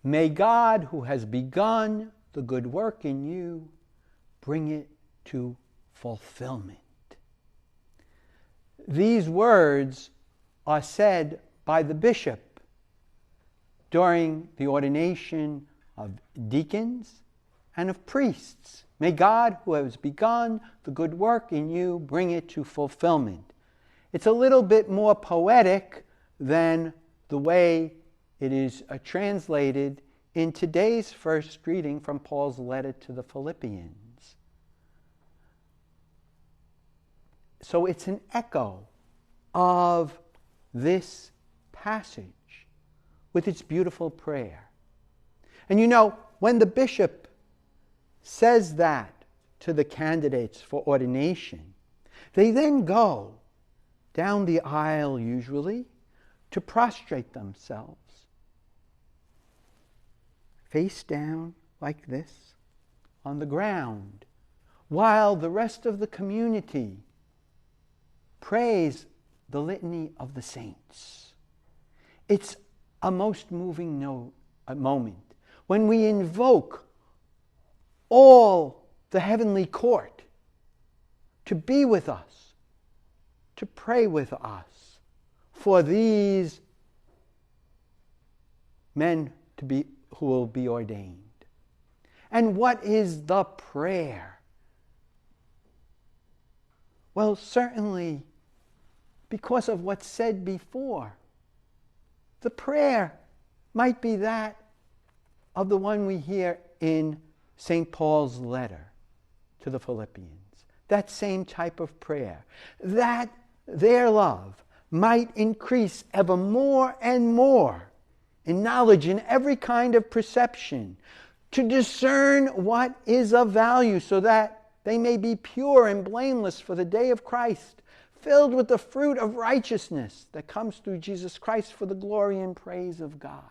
May God, who has begun the good work in you, bring it to fulfillment. These words are said by the bishop during the ordination of deacons and of priests. May God, who has begun the good work in you, bring it to fulfillment. It's a little bit more poetic than the way it is translated in today's first reading from Paul's letter to the Philippians. So it's an echo of this passage with its beautiful prayer. And you know, when the bishop says that to the candidates for ordination, they then go down the aisle usually to prostrate themselves, face down like this on the ground, while the rest of the community prays the litany of the saints. It's a most moving moment when we invoke all the heavenly court to be with us, to pray with us for these men who will be ordained. And what is the prayer? Well, certainly, because of what's said before, the prayer might be that of the one we hear in St. Paul's letter to the Philippians. That same type of prayer. That their love might increase ever more and more in knowledge, in every kind of perception, to discern what is of value, so that they may be pure and blameless for the day of Christ, filled with the fruit of righteousness that comes through Jesus Christ for the glory and praise of God.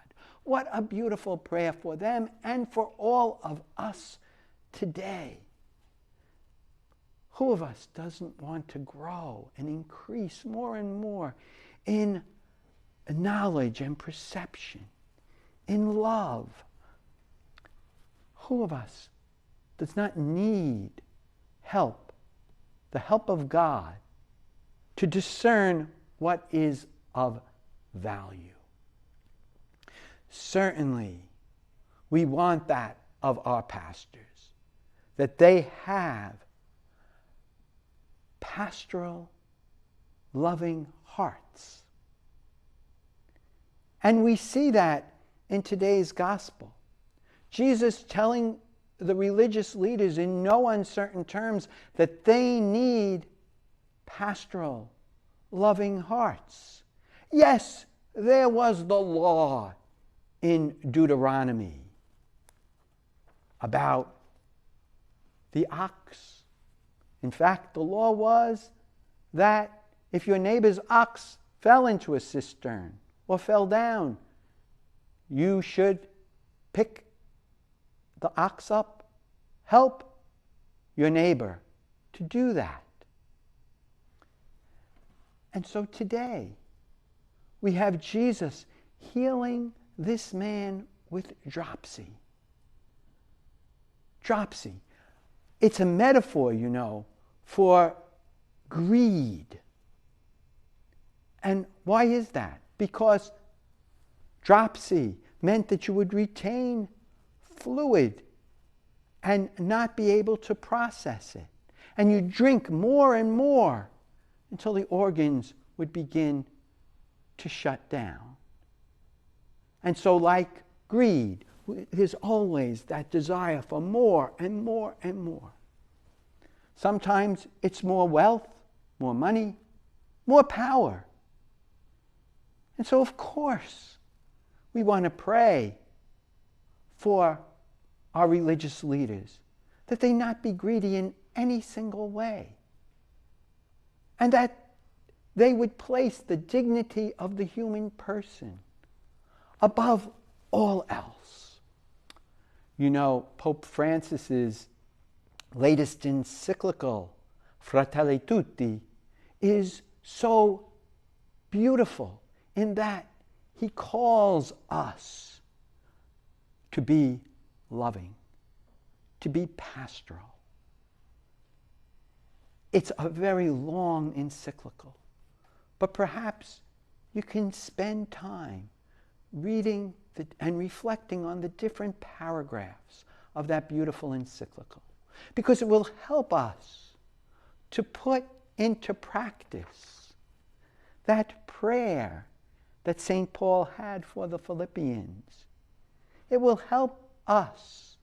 What a beautiful prayer for them and for all of us today. Who of us doesn't want to grow and increase more and more in knowledge and perception, in love? Who of us does not need help, the help of God, to discern what is of value? Certainly, we want that of our pastors, that they have pastoral, loving hearts. And we see that in today's gospel. Jesus telling the religious leaders in no uncertain terms that they need pastoral, loving hearts. Yes, there was the law in Deuteronomy about the ox. In fact, the law was that if your neighbor's ox fell into a cistern or fell down, you should pick the ox up, help your neighbor to do that. And so today, we have Jesus healing this man with dropsy. Dropsy. It's a metaphor, you know, for greed. And why is that? Because dropsy meant that you would retain fluid and not be able to process it. And you drink more and more until the organs would begin to shut down. And so, like greed, there's always that desire for more and more and more. Sometimes it's more wealth, more money, more power. And so, of course, we want to pray for our religious leaders that they not be greedy in any single way, and that they would place the dignity of the human person above all else. You know, Pope Francis's latest encyclical, Fratelli Tutti, is so beautiful in that he calls us to be loving, to be pastoral. It's a very long encyclical, but perhaps you can spend time reading and reflecting on the different paragraphs of that beautiful encyclical, because it will help us to put into practice that prayer that St. Paul had for the Philippians. It will help us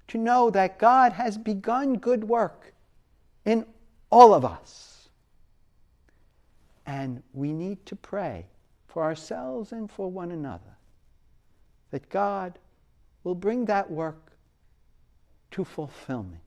to know that God has begun good work in all of us. And we need to pray for ourselves and for one another that God will bring that work to fulfillment.